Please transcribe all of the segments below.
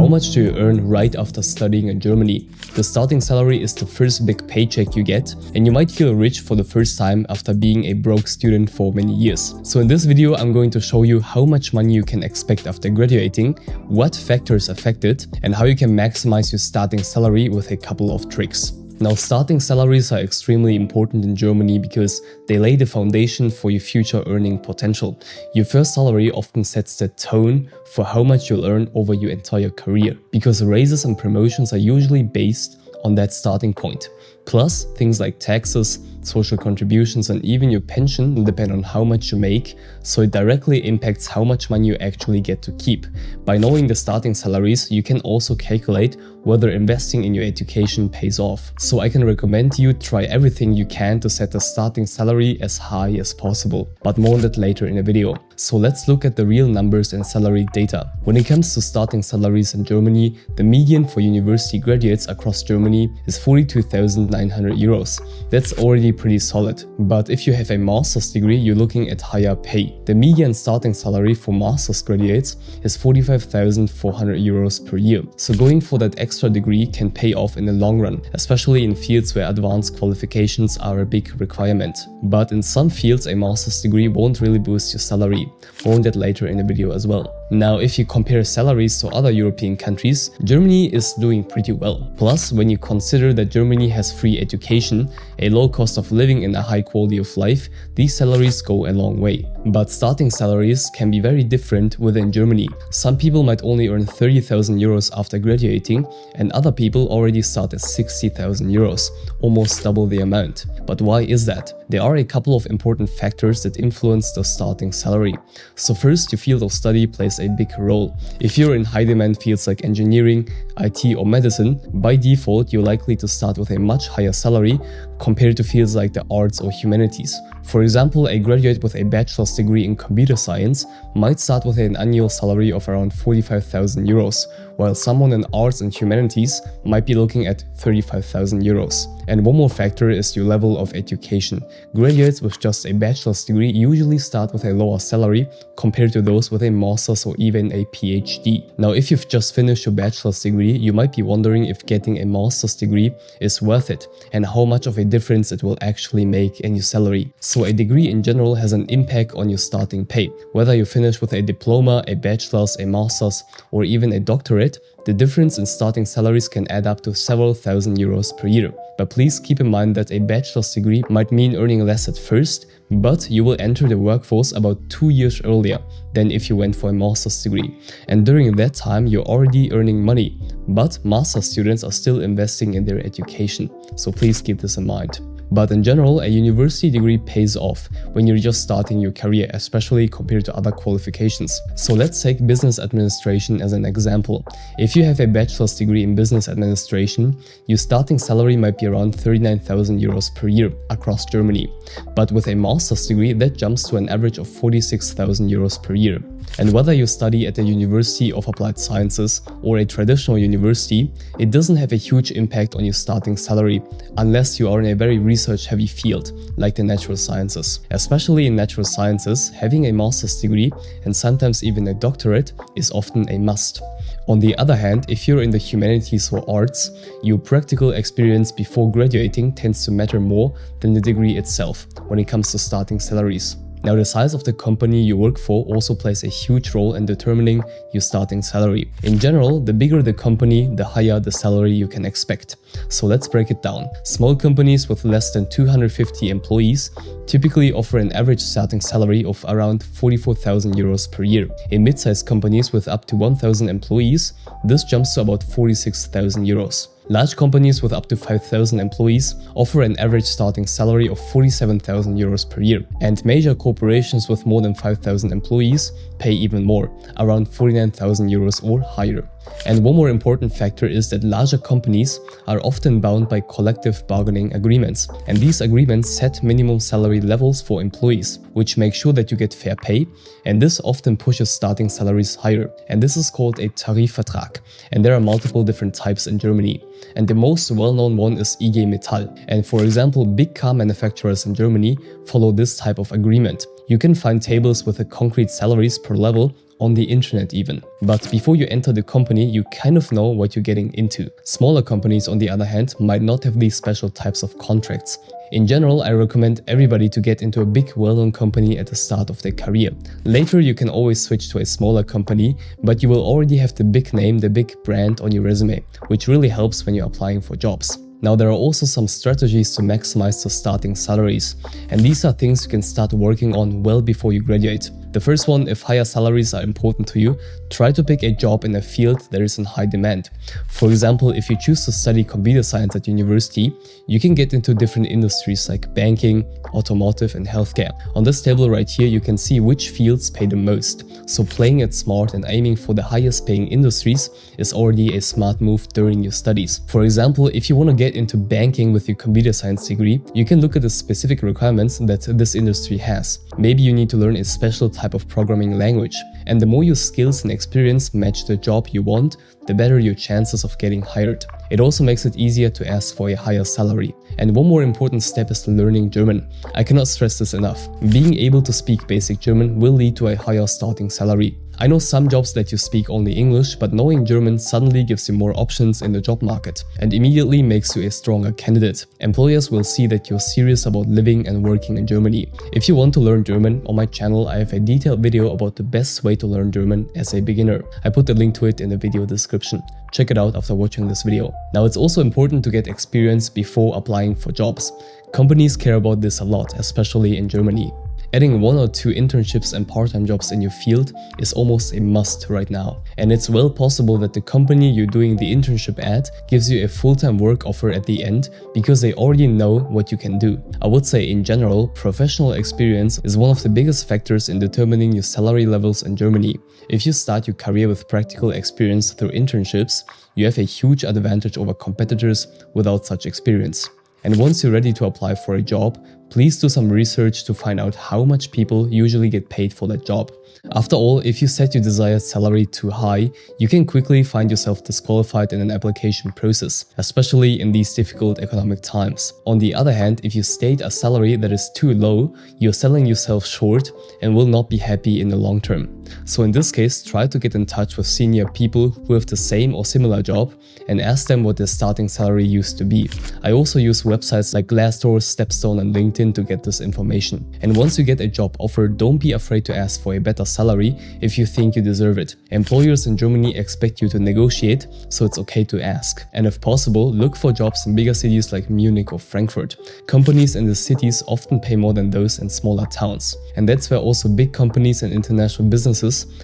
how much do you earn right after studying in Germany? The starting salary is the first big paycheck you get, and you might feel rich for the first time after being a broke student for many years. So in this video, I'm going to show you how much money you can expect after graduating, what factors affect it, and how you can maximize your starting salary with a couple of tricks. Now, starting salaries are extremely important in Germany because they lay the foundation for your future earning potential. Your first salary often sets the tone for how much you'll earn over your entire career, because raises and promotions are usually based on that starting point. Plus, things like taxes, social contributions, and even your pension depend on how much you make, so it directly impacts how much money you actually get to keep. By knowing the starting salaries, you can also calculate whether investing in your education pays off. So I can recommend you try everything you can to set the starting salary as high as possible, but more on that later in the video. So let's look at the real numbers and salary data. When it comes to starting salaries in Germany, the median for university graduates across Germany is 42,900 euros. That's already pretty solid, but if you have a master's degree, you're looking at higher pay. The median starting salary for master's graduates is 45,400 euros per year. So going for that extra degree can pay off in the long run, especially in fields where advanced qualifications are a big requirement. But in some fields, a master's degree won't really boost your salary. More on that later in the video as well. Now, if you compare salaries to other European countries, Germany is doing pretty well. Plus, when you consider that Germany has free education, a low cost of living and a high quality of life, these salaries go a long way. But starting salaries can be very different within Germany. Some people might only earn 30,000 euros after graduating, and other people already start at 60,000 euros, almost double the amount. But why is that? There are a couple of important factors that influence the starting salary. So first, your field of study plays a big role. If you're in high demand fields like engineering, IT or medicine, by default you're likely to start with a much higher salary compared to fields like the arts or humanities. For example, a graduate with a bachelor's degree in computer science might start with an annual salary of around 45,000 euros, while someone in arts and humanities might be looking at 35,000 euros. And one more factor is your level of education. Graduates with just a bachelor's degree usually start with a lower salary compared to those with a master's or even a PhD. Now, if you've just finished your bachelor's degree, you might be wondering if getting a master's degree is worth it and how much of a difference it will actually make in your salary. So a degree in general has an impact on your starting pay. Whether you finish with a diploma, a bachelor's, a master's, or even a doctorate, the difference in starting salaries can add up to several thousand euros per year. But please keep in mind that a bachelor's degree might mean earning less at first, but you will enter the workforce about 2 years earlier than if you went for a master's degree. And during that time, you're already earning money, but master's students are still investing in their education. So please keep this in mind. But in general, a university degree pays off when you're just starting your career, especially compared to other qualifications. So let's take business administration as an example. If you have a bachelor's degree in business administration, your starting salary might be around 39,000 euros per year across Germany. But with a master's degree, that jumps to an average of 46,000 euros per year. And whether you study at the University of Applied Sciences or a traditional university, it doesn't have a huge impact on your starting salary unless you are in a very research-heavy field like the natural sciences. Especially in natural sciences, having a master's degree and sometimes even a doctorate is often a must. On the other hand, if you're in the humanities or arts, your practical experience before graduating tends to matter more than the degree itself when it comes to starting salaries. Now, the size of the company you work for also plays a huge role in determining your starting salary. In general, the bigger the company, the higher the salary you can expect. So let's break it down. Small companies with less than 250 employees typically offer an average starting salary of around 44,000 euros per year. In mid-sized companies with up to 1,000 employees, this jumps to about 46,000 euros. Large companies with up to 5,000 employees offer an average starting salary of 47,000 euros per year. And major corporations with more than 5,000 employees pay even more, around 49,000 euros or higher. And one more important factor is that larger companies are often bound by collective bargaining agreements. And these agreements set minimum salary levels for employees, which make sure that you get fair pay. And this often pushes starting salaries higher. And this is called a Tarifvertrag. And there are multiple different types in Germany. And the most well-known one is IG Metall. And for example, big car manufacturers in Germany follow this type of agreement, You can find tables with the concrete salaries per level on the internet even. But before you enter the company, you kind of know what you're getting into. Smaller companies, on the other hand, might not have these special types of contracts. In general, I recommend everybody to get into a big well-known company at the start of their career. Later, you can always switch to a smaller company, but you will already have the big name, the big brand on your resume, which really helps when you're applying for jobs. Now, there are also some strategies to maximize the starting salaries, and these are things you can start working on well before you graduate. The first one, if higher salaries are important to you, try to pick a job in a field that is in high demand. For example, if you choose to study computer science at university, you can get into different industries like banking, automotive and healthcare. On this table right here, you can see which fields pay the most. So playing it smart and aiming for the highest paying industries is already a smart move during your studies. For example, if you want to get into banking with your computer science degree, you can look at the specific requirements that this industry has. Maybe you need to learn a special type of programming language, and the more your skills and experience match the job you want, the better your chances of getting hired. It also makes it easier to ask for a higher salary. And one more important step is learning German. I cannot stress this enough. Being able to speak basic German will lead to a higher starting salary. I know some jobs let you speak only English, but knowing German suddenly gives you more options in the job market and immediately makes you a stronger candidate. Employers will see that you're serious about living and working in Germany. If you want to learn German, on my channel I have a detailed video about the best way to learn German as a beginner. I put the link to it in the video description. Check it out after watching this video. Now, it's also important to get experience before applying for jobs. Companies care about this a lot, especially in Germany. Adding 1 or 2 internships and part-time jobs in your field is almost a must right now. And it's well possible that the company you're doing the internship at gives you a full-time work offer at the end because they already know what you can do. I would say in general, professional experience is one of the biggest factors in determining your salary levels in Germany. If you start your career with practical experience through internships, you have a huge advantage over competitors without such experience. And once you're ready to apply for a job, please do some research to find out how much people usually get paid for that job. After all, if you set your desired salary too high, you can quickly find yourself disqualified in an application process, especially in these difficult economic times. On the other hand, if you state a salary that is too low, you're selling yourself short and will not be happy in the long term. So in this case, try to get in touch with senior people who have the same or similar job and ask them what their starting salary used to be. I also use websites like Glassdoor, Stepstone and LinkedIn to get this information. And once you get a job offer, don't be afraid to ask for a better salary if you think you deserve it. Employers in Germany expect you to negotiate, so it's okay to ask. And if possible, look for jobs in bigger cities like Munich or Frankfurt. Companies in the cities often pay more than those in smaller towns. And that's where also big companies and international businesses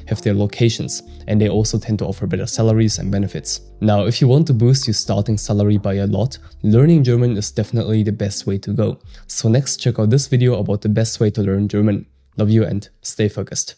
have their locations, and they also tend to offer better salaries and benefits. Now, if you want to boost your starting salary by a lot, learning German is definitely the best way to go. So next, check out this video about the best way to learn German. Love you and stay focused.